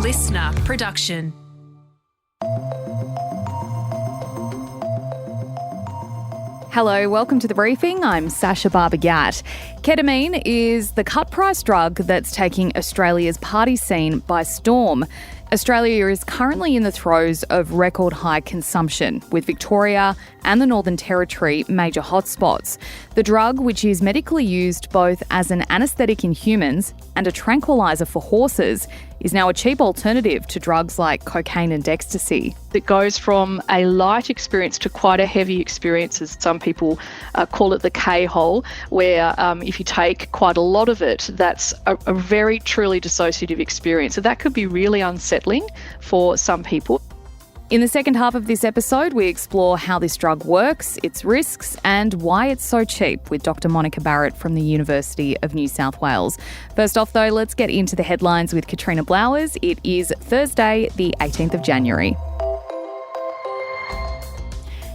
listener production. Hello, welcome to The Briefing. I'm Sasha Barbagat. Ketamine is the cut-price drug that's taking Australia's party scene by storm. Australia is currently in the throes of record high consumption, with Victoria and the Northern Territory major hotspots. The drug, which is medically used both as an anaesthetic in humans and a tranquiliser for horses, is now a cheap alternative to drugs like cocaine and ecstasy. It goes from a light experience to quite a heavy experience, as some people call it the K-hole, where if you take quite a lot of it, that's a very truly dissociative experience. So that could be really unsettling for some people. In the second half of this episode, we explore how this drug works, its risks, and why it's so cheap with Dr Monica Barratt from the University of New South Wales. First off, though, let's get into the headlines with Katrina Blowers. It is Thursday, the 18th of January.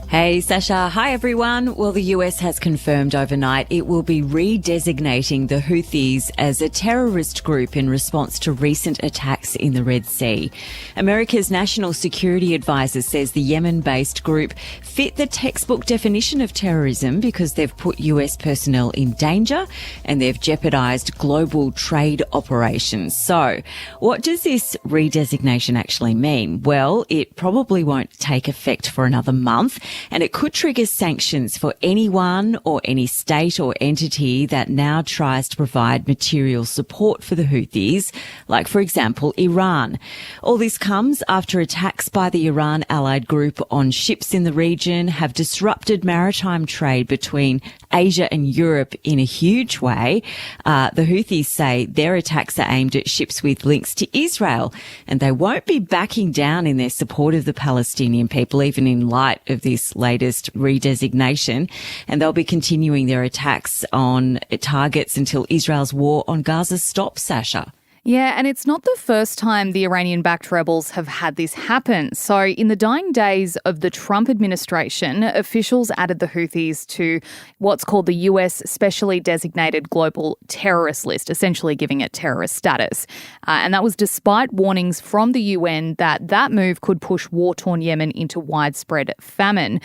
Hey, Sasha. Hi, everyone. Well, the US has confirmed overnight it will be redesignating the Houthis as a terrorist group in response to recent attacks in the Red Sea. America's National Security Advisor says the Yemen-based group fit the textbook definition of terrorism because they've put US personnel in danger and they've jeopardised global trade operations. So, what does this redesignation actually mean? Well, it probably won't take effect for another month, and it could trigger sanctions for anyone or any state or entity that now tries to provide material support for the Houthis, like, for example, Iran. All this comes after attacks by the Iran-allied group on ships in the region have disrupted maritime trade between Asia and Europe in a huge way. The Houthis say their attacks are aimed at ships with links to Israel, and they won't be backing down in their support of the Palestinian people, even in light of this latest redesignation. And they'll be continuing their attacks on targets until Israel's war on Gaza stops, Sasha. Yeah, and it's not the first time the Iranian-backed rebels have had this happen. So in the dying days of the Trump administration, officials added the Houthis to what's called the US Specially Designated Global Terrorist List, essentially giving it terrorist status. And that was despite warnings from the UN that move could push war-torn Yemen into widespread famine.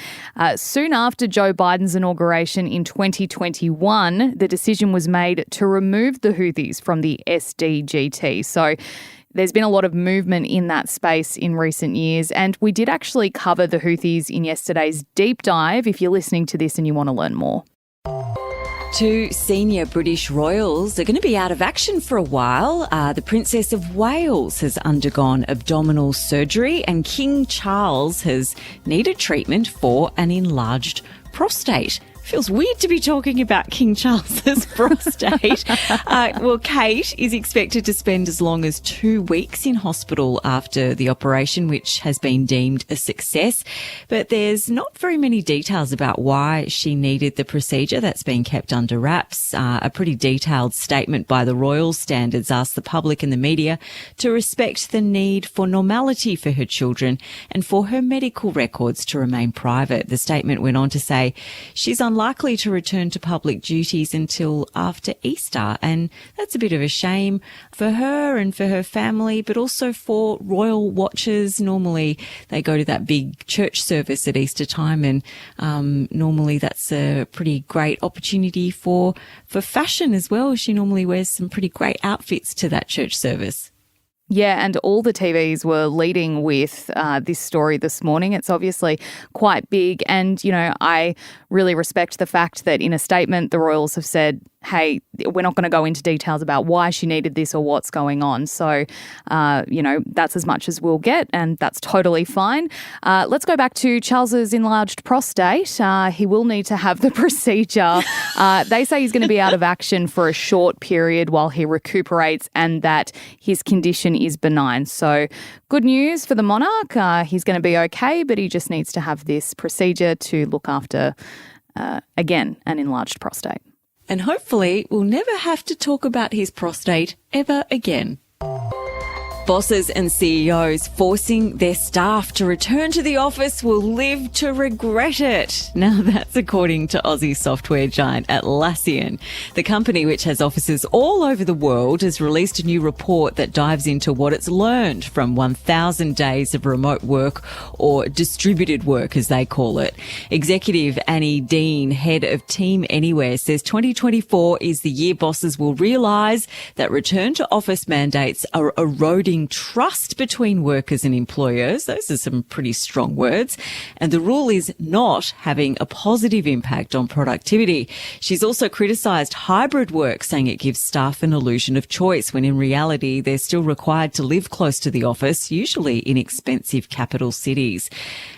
Soon after Joe Biden's inauguration in 2021, the decision was made to remove the Houthis from the SDG. So there's been a lot of movement in that space in recent years, and we did actually cover the Houthis in yesterday's deep dive if you're listening to this and you want to learn more. Two senior British royals are going to be out of action for a while. The Princess of Wales has undergone abdominal surgery and King Charles has needed treatment for an enlarged prostate. Feels weird to be talking about King Charles's prostate. Well, Kate is expected to spend as long as 2 weeks in hospital after the operation, which has been deemed a success. But there's not very many details about why she needed the procedure. That's been kept under wraps. A pretty detailed statement by the royal standards asked the public and the media to respect the need for normality for her children and for her medical records to remain private. The statement went on to say she's unlikely to return to public duties until after Easter, and that's a bit of a shame for her and for her family, but also for royal watchers. Normally they go to that big church service at Easter time, and normally that's a pretty great opportunity for fashion as well. She normally wears some pretty great outfits to that church service. Yeah, and all the TVs were leading with this story this morning. It's obviously quite big. And, you know, I really respect the fact that in a statement, the Royals have said, hey, we're not going to go into details about why she needed this or what's going on. So, you know, that's as much as we'll get, and that's totally fine. Let's go back to Charles's enlarged prostate. He will need to have the procedure. They say he's going to be out of action for a short period while he recuperates and that his condition is benign. So good news for the monarch. He's going to be okay, but he just needs to have this procedure to look after, again, an enlarged prostate. And hopefully we'll never have to talk about his prostate ever again. Bosses and CEOs forcing their staff to return to the office will live to regret it. Now, that's according to Aussie software giant Atlassian. The company, which has offices all over the world, has released a new report that dives into what it's learned from 1,000 days of remote work, or distributed work as they call it. Executive Annie Dean, head of Team Anywhere, says 2024 is the year bosses will realise that return to office mandates are eroding trust between workers and employers. Those are some pretty strong words. And the rule is not having a positive impact on productivity. She's also criticised hybrid work, saying it gives staff an illusion of choice when in reality they're still required to live close to the office, usually in expensive capital cities.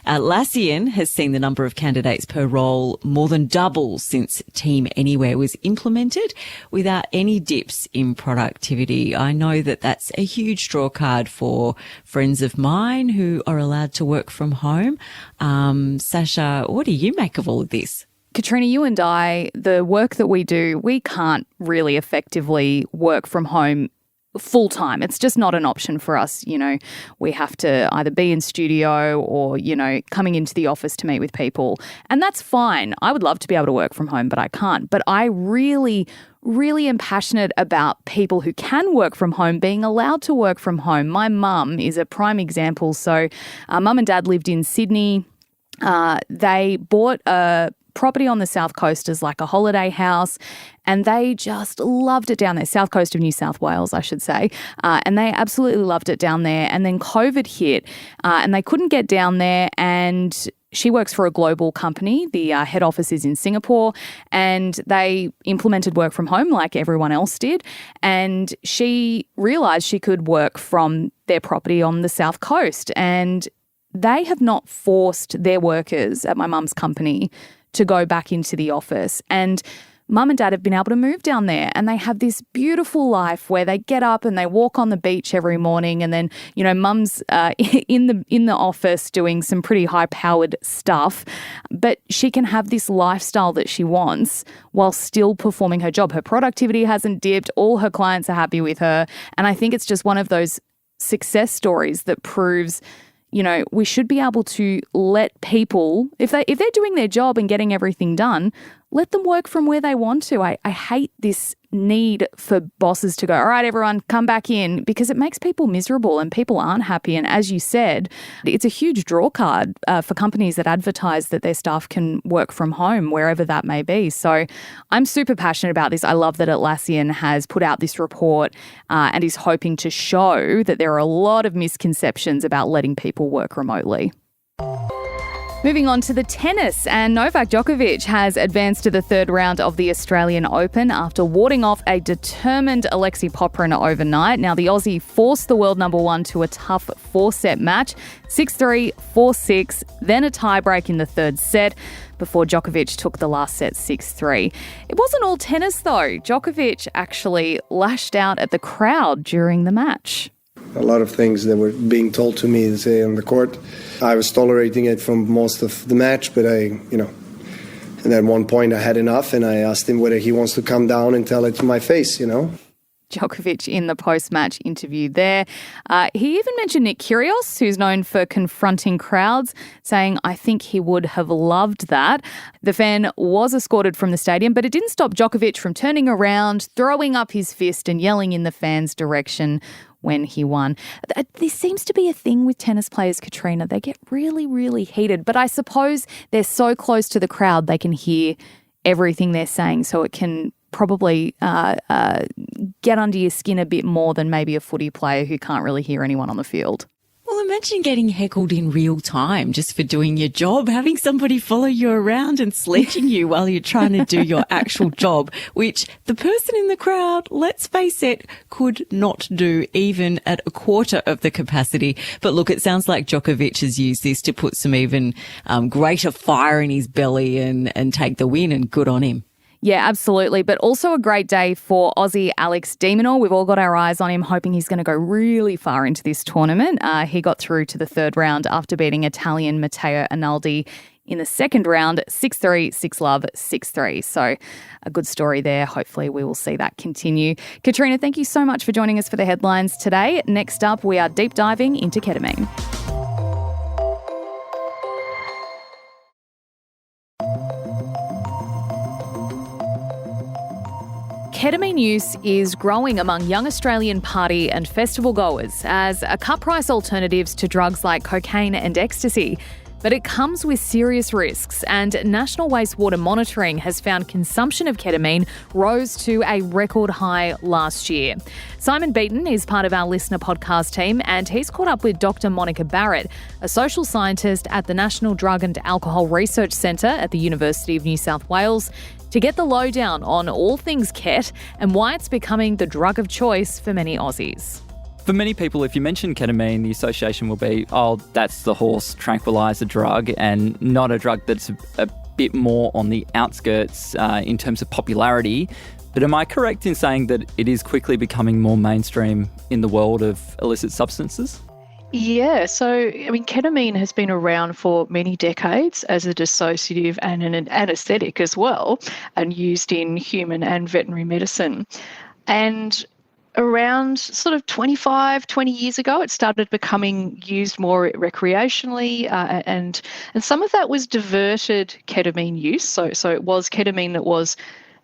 Atlassian has seen the number of candidates per role more than double since Team Anywhere was implemented, without any dips in productivity. I know that that's a huge draw card for friends of mine who are allowed to work from home. Sasha, what do you make of all of this? Katrina, you and I, the work that we do, we can't really effectively work from home full time. It's just not an option for us. You know, we have to either be in studio or, you know, coming into the office to meet with people. And that's fine. I would love to be able to work from home, but I can't. But I really am passionate about people who can work from home being allowed to work from home. My mum is a prime example. So mum and dad lived in Sydney. They bought a property on the South Coast as like a holiday house, and they just loved it down there, South Coast of New South Wales, I should say, and they absolutely loved it down there. And then COVID hit and they couldn't get down there, and she works for a global company. The head office is in Singapore, and they implemented work from home like everyone else did. And she realised she could work from their property on the South Coast, and they have not forced their workers at my mum's company to go back into the office. And mum and dad have been able to move down there, and they have this beautiful life where they get up and they walk on the beach every morning. And then, you know, mum's in the office doing some pretty high-powered stuff, but she can have this lifestyle that she wants while still performing her job. Her productivity hasn't dipped. All her clients are happy with her. And I think it's just one of those success stories that proves, you know, we should be able to let people, if they're doing their job and getting everything done, let them work from where they want to. I hate this need for bosses to go, all right, everyone, come back in, because it makes people miserable and people aren't happy. And as you said, it's a huge draw card for companies that advertise that their staff can work from home, wherever that may be. So I'm super passionate about this. I love that Atlassian has put out this report and is hoping to show that there are a lot of misconceptions about letting people work remotely. Moving on to the tennis, and Novak Djokovic has advanced to the third round of the Australian Open after warding off a determined Alexei Popyrin overnight. Now, the Aussie forced the world number one to a tough four-set match, 6-3, 4-6, then a tiebreak in the third set before Djokovic took the last set 6-3. It wasn't all tennis, though. Djokovic actually lashed out at the crowd during the match. A lot of things that were being told to me, say, on the court. I was tolerating it from most of the match, but and at one point I had enough, and I asked him whether he wants to come down and tell it to my face, Djokovic in the post-match interview there. He even mentioned Nick Kyrgios, who's known for confronting crowds, saying, I think he would have loved that. The fan was escorted from the stadium, but it didn't stop Djokovic from turning around, throwing up his fist and yelling in the fans' direction when he won. This seems to be a thing with tennis players, Katrina. They get really, really heated, but I suppose they're so close to the crowd they can hear everything they're saying, so it can probably get under your skin a bit more than maybe a footy player who can't really hear anyone on the field. Well, imagine getting heckled in real time just for doing your job, having somebody follow you around and sledging you while you're trying to do your actual job, which the person in the crowd, let's face it, could not do even at a quarter of the capacity. But look, it sounds like Djokovic has used this to put some even greater fire in his belly and take the win, and good on him. Yeah, absolutely. But also a great day for Aussie Alex de Minaur. We've all got our eyes on him, hoping he's going to go really far into this tournament. He got through to the third round after beating Italian Matteo Arnaldi In the second round, 6-3, 6-love, 6-3. So a good story there. Hopefully we will see that continue. Katrina, thank you so much for joining us for the headlines today. Next up, we are deep diving into ketamine. Ketamine use is growing among young Australian party and festival goers as a cut-price alternatives to drugs like cocaine and ecstasy. But it comes with serious risks, and National Wastewater Monitoring has found consumption of ketamine rose to a record high last year. Simon Beaton is part of our listener podcast team, and he's caught up with Dr Monica Barratt, a social scientist at the National Drug and Alcohol Research Centre at the University of New South Wales, to get the lowdown on all things ket and why it's becoming the drug of choice for many Aussies. For many people, if you mention ketamine, the association will be, oh, that's the horse tranquilizer drug, and not a drug that's a bit more on the outskirts in terms of popularity. But am I correct in saying that it is quickly becoming more mainstream in the world of illicit substances? Yeah, so ketamine has been around for many decades as a dissociative and an anaesthetic as well, and used in human and veterinary medicine. And around sort of 20 years ago, it started becoming used more recreationally, and some of that was diverted ketamine use. So it was ketamine that was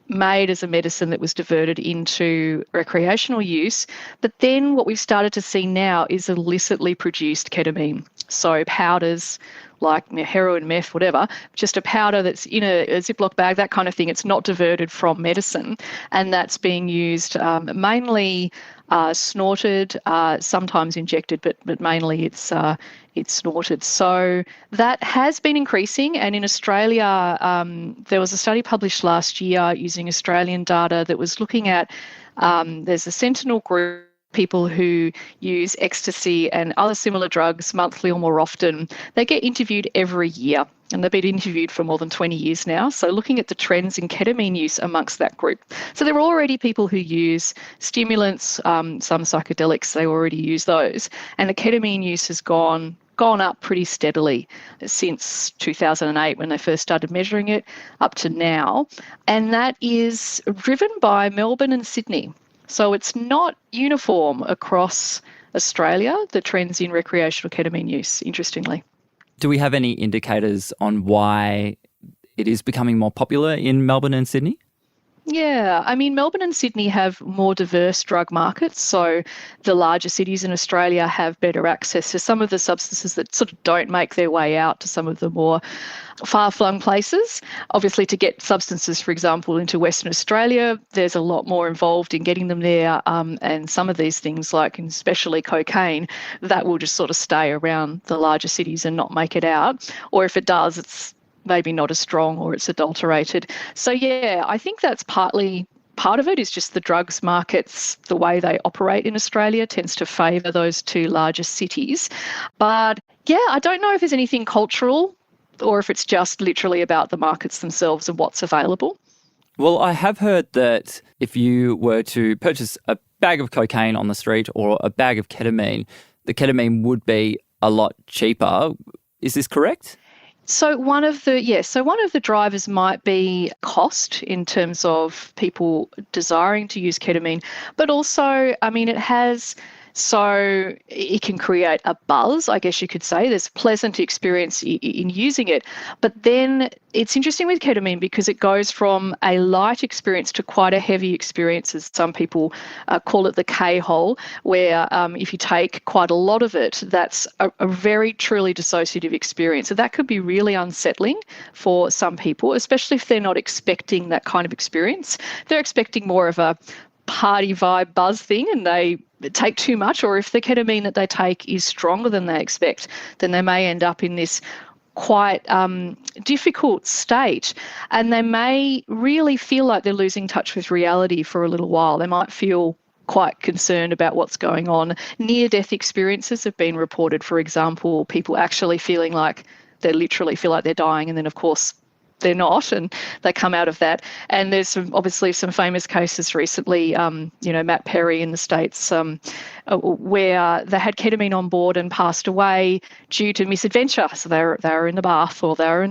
made as a medicine that was diverted into recreational use. But then what we've started to see now is illicitly produced ketamine. So powders like heroin, meth, whatever, just a powder that's in a Ziploc bag, that kind of thing. It's not diverted from medicine. And that's being used mainly snorted, sometimes injected, but mainly it's snorted. So that has been increasing. And in Australia, there was a study published last year using Australian data that was looking at, there's a Sentinel group, people who use ecstasy and other similar drugs monthly or more often. They get interviewed every year, and they've been interviewed for more than 20 years now. So looking at the trends in ketamine use amongst that group. So there are already people who use stimulants, some psychedelics, they already use those. And the ketamine use has gone up pretty steadily since 2008 when they first started measuring it up to now. And that is driven by Melbourne and Sydney. So it's not uniform across Australia, the trends in recreational ketamine use, interestingly. Do we have any indicators on why it is becoming more popular in Melbourne and Sydney? Yeah, Melbourne and Sydney have more diverse drug markets, so the larger cities in Australia have better access to some of the substances that sort of don't make their way out to some of the more far-flung places. Obviously, to get substances, for example, into Western Australia, there's a lot more involved in getting them there, and some of these things, like especially cocaine, that will just sort of stay around the larger cities and not make it out, or if it does, it's maybe not as strong or it's adulterated. So, yeah, I think that's part of it is just the drugs markets, the way they operate in Australia tends to favour those two larger cities. But, yeah, I don't know if there's anything cultural or if it's just literally about the markets themselves and what's available. Well, I have heard that if you were to purchase a bag of cocaine on the street or a bag of ketamine, the ketamine would be a lot cheaper. Is this correct? So one of the drivers might be cost in terms of people desiring to use ketamine, but also, it can create a buzz, I guess you could say. There's a pleasant experience in using it. But then it's interesting with ketamine because it goes from a light experience to quite a heavy experience, as some people call it the K-hole, where if you take quite a lot of it, that's a very truly dissociative experience. So that could be really unsettling for some people, especially if they're not expecting that kind of experience. They're expecting more of a party vibe buzz thing and they take too much, or if the ketamine that they take is stronger than they expect, then they may end up in this quite difficult state, and they may really feel like they're losing touch with reality for a little while. They might feel quite concerned about what's going on. Near-death experiences have been reported, for example, people actually feeling like they literally feel like they're dying, and then of course they're not, and they come out of that. And there's obviously some famous cases recently, Matt Perry in the States, where they had ketamine on board and passed away due to misadventure. So they were in the bath, or they were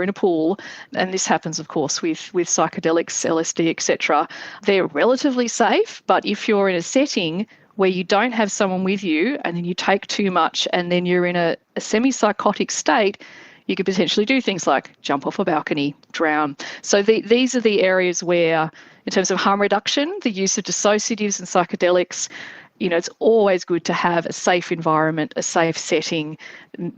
in a pool, and this happens, of course, with psychedelics, LSD, etc. They're relatively safe, but if you're in a setting where you don't have someone with you, and then you take too much, and then you're in a semi-psychotic state, you could potentially do things like jump off a balcony, drown. So these are the areas where, in terms of harm reduction, the use of dissociatives and psychedelics, it's always good to have a safe environment, a safe setting,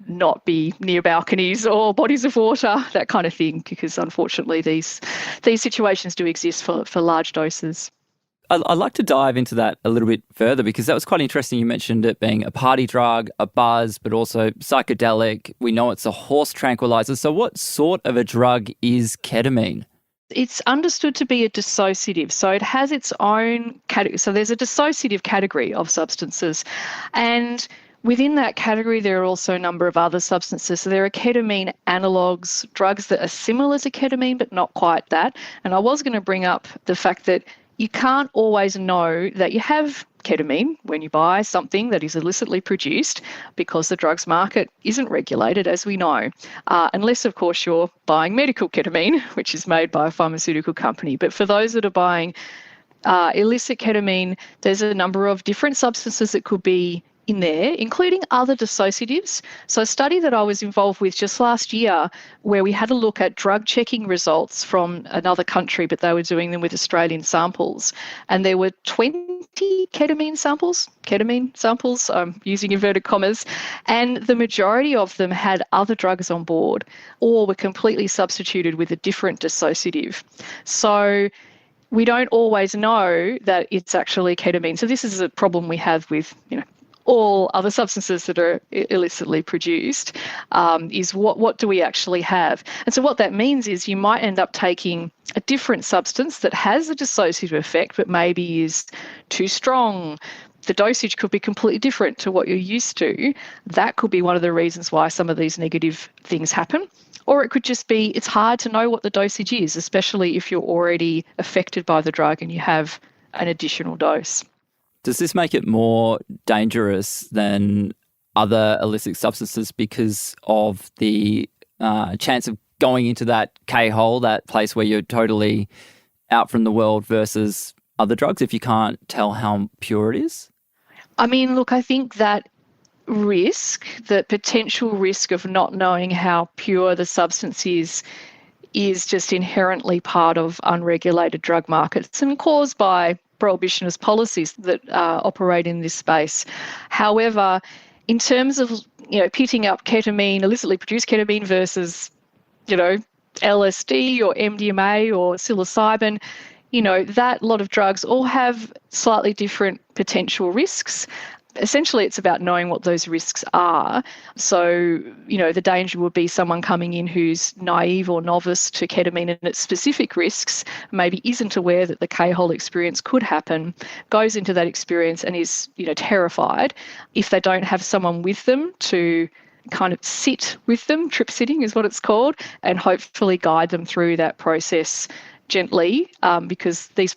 not be near balconies or bodies of water, that kind of thing, because unfortunately these situations do exist for large doses. I'd like to dive into that a little bit further, because that was quite interesting. You mentioned it being a party drug, a buzz, but also psychedelic. We know it's a horse tranquilizer. So what sort of a drug is ketamine? It's understood to be a dissociative, so it has its own category. So there's a dissociative category of substances, and within that category, there are also a number of other substances. So there are ketamine analogues, drugs that are similar to ketamine, but not quite that. And I was going to bring up the fact that you can't always know that you have ketamine when you buy something that is illicitly produced, because the drugs market isn't regulated, as we know, unless, of course, you're buying medical ketamine, which is made by a pharmaceutical company. But for those that are buying illicit ketamine, there's a number of different substances that could be in there, including other dissociatives. So a study that I was involved with just last year, where we had a look at drug checking results from another country, but they were doing them with Australian samples. And there were 20 ketamine samples, I'm using inverted commas, and the majority of them had other drugs on board or were completely substituted with a different dissociative. So we don't always know that it's actually ketamine. So this is a problem we have with, all other substances that are illicitly produced, is what do we actually have? And so what that means is you might end up taking a different substance that has a dissociative effect, but maybe is too strong. The dosage could be completely different to what you're used to. That could be one of the reasons why some of these negative things happen. Or it could just be it's hard to know what the dosage is, especially if you're already affected by the drug and you have an additional dose. Does this make it more dangerous than other illicit substances because of the chance of going into that K-hole, that place where you're totally out from the world, versus other drugs if you can't tell how pure it is? I mean, look, I think that risk, the potential risk of not knowing how pure the substance is just inherently part of unregulated drug markets and caused by prohibitionist policies that operate in this space. However, in terms of pitting up ketamine, illicitly produced ketamine versus LSD or MDMA or psilocybin, that lot of drugs all have slightly different potential risks. Essentially, it's about knowing what those risks are. So, the danger would be someone coming in who's naive or novice to ketamine and its specific risks, maybe isn't aware that the K-hole experience could happen, goes into that experience and is, terrified. If they don't have someone with them to kind of sit with them, trip sitting is what it's called, and hopefully guide them through that process gently, because these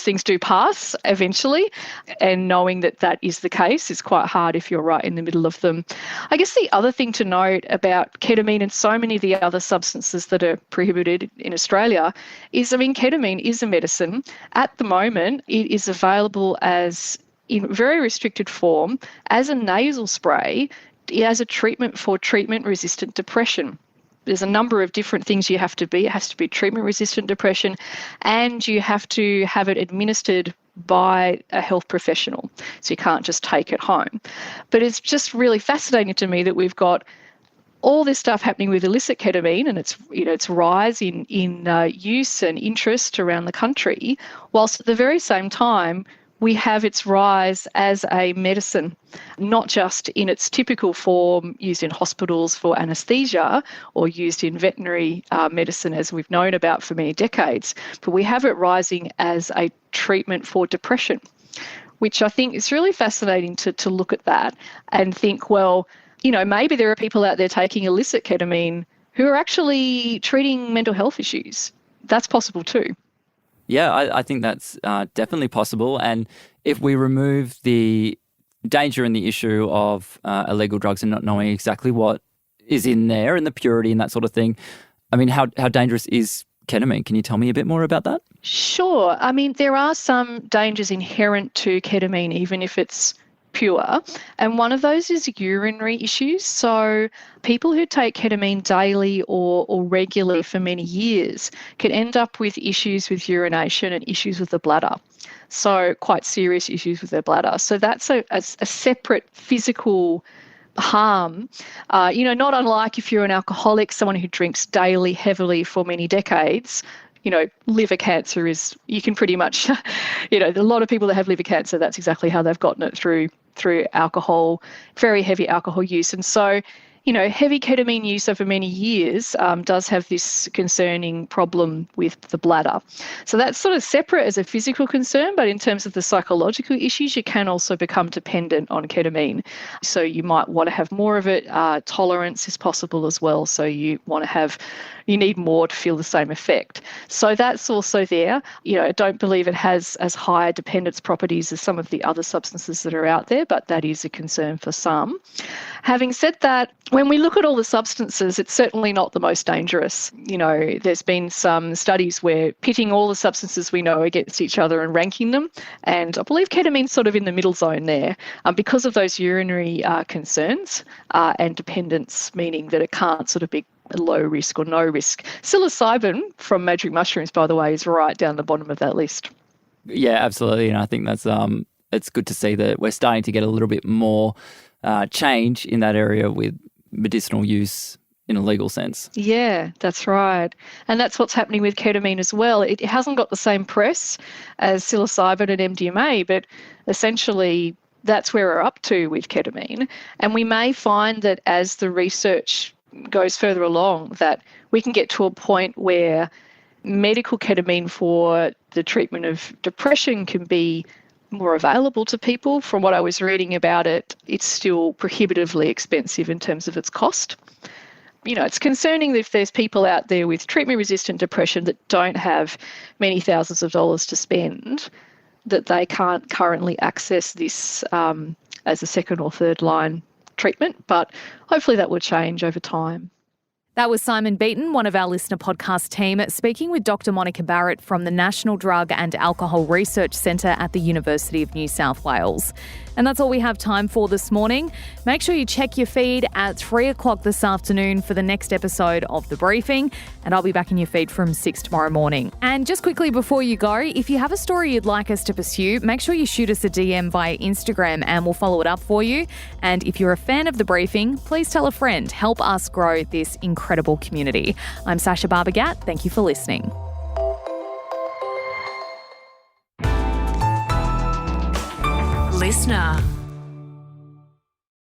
things do pass eventually, and knowing that is the case is quite hard if you're right in the middle of them. I guess the other thing to note about ketamine and so many of the other substances that are prohibited in Australia is, ketamine is a medicine. At the moment, it is available as, in very restricted form, as a nasal spray, as a treatment for treatment-resistant depression. There's a number of different things you have to be. It has to be treatment-resistant depression, and you have to have it administered by a health professional. So you can't just take it home. But it's just really fascinating to me that we've got all this stuff happening with illicit ketamine and its rise in use and interest around the country, whilst at the very same time we have its rise as a medicine, not just in its typical form used in hospitals for anaesthesia or used in veterinary medicine as we've known about for many decades, but we have it rising as a treatment for depression, which I think is really fascinating to look at that and think, well, maybe there are people out there taking illicit ketamine who are actually treating mental health issues. That's possible too. Yeah, I think that's definitely possible. And if we remove the danger and the issue of illegal drugs and not knowing exactly what is in there and the purity and that sort of thing, I mean, how dangerous is ketamine? Can you tell me a bit more about that? Sure. I mean, there are some dangers inherent to ketamine, even if it's pure. And one of those is urinary issues. So people who take ketamine daily or regularly for many years can end up with issues with urination and issues with the bladder. So quite serious issues with their bladder. So that's a separate physical harm, not unlike if you're an alcoholic, someone who drinks daily heavily for many decades. Liver cancer you can pretty much, a lot of people that have liver cancer, that's exactly how they've gotten it through alcohol, very heavy alcohol use. And so, heavy ketamine use over many years does have this concerning problem with the bladder. So that's sort of separate as a physical concern, but in terms of the psychological issues, you can also become dependent on ketamine. So you might want to have more of it. Tolerance is possible as well. So you need more to feel the same effect. So that's also there. I don't believe it has as high dependence properties as some of the other substances that are out there, but that is a concern for some. Having said that, when we look at all the substances, it's certainly not the most dangerous. There's been some studies where pitting all the substances we know against each other and ranking them, and I believe ketamine's sort of in the middle zone there because of those urinary concerns and dependence, meaning that it can't sort of be low risk or no risk. Psilocybin from magic mushrooms, by the way, is right down the bottom of that list. Yeah, absolutely. And I think that's it's good to see that we're starting to get a little bit more change in that area with medicinal use in a legal sense. Yeah, that's right. And that's what's happening with ketamine as well. It hasn't got the same press as psilocybin and MDMA, but essentially that's where we're up to with ketamine. And we may find that as the research goes further along, that we can get to a point where medical ketamine for the treatment of depression can be more available to people. From what I was reading about it, it's still prohibitively expensive in terms of its cost. It's concerning if there's people out there with treatment-resistant depression that don't have many thousands of dollars to spend, that they can't currently access this as a second or third line treatment, but hopefully that will change over time. That was Simon Beaton, one of our listener podcast team, speaking with Dr Monica Barratt from the National Drug and Alcohol Research Centre at the University of New South Wales. And that's all we have time for this morning. Make sure you check your feed at 3 o'clock this afternoon for the next episode of The Briefing, and I'll be back in your feed from 6 tomorrow morning. And just quickly before you go, if you have a story you'd like us to pursue, make sure you shoot us a DM via Instagram and we'll follow it up for you. And if you're a fan of The Briefing, please tell a friend. Help us grow this incredible community. I'm Sasha Barbagat. Thank you for listening. Listener.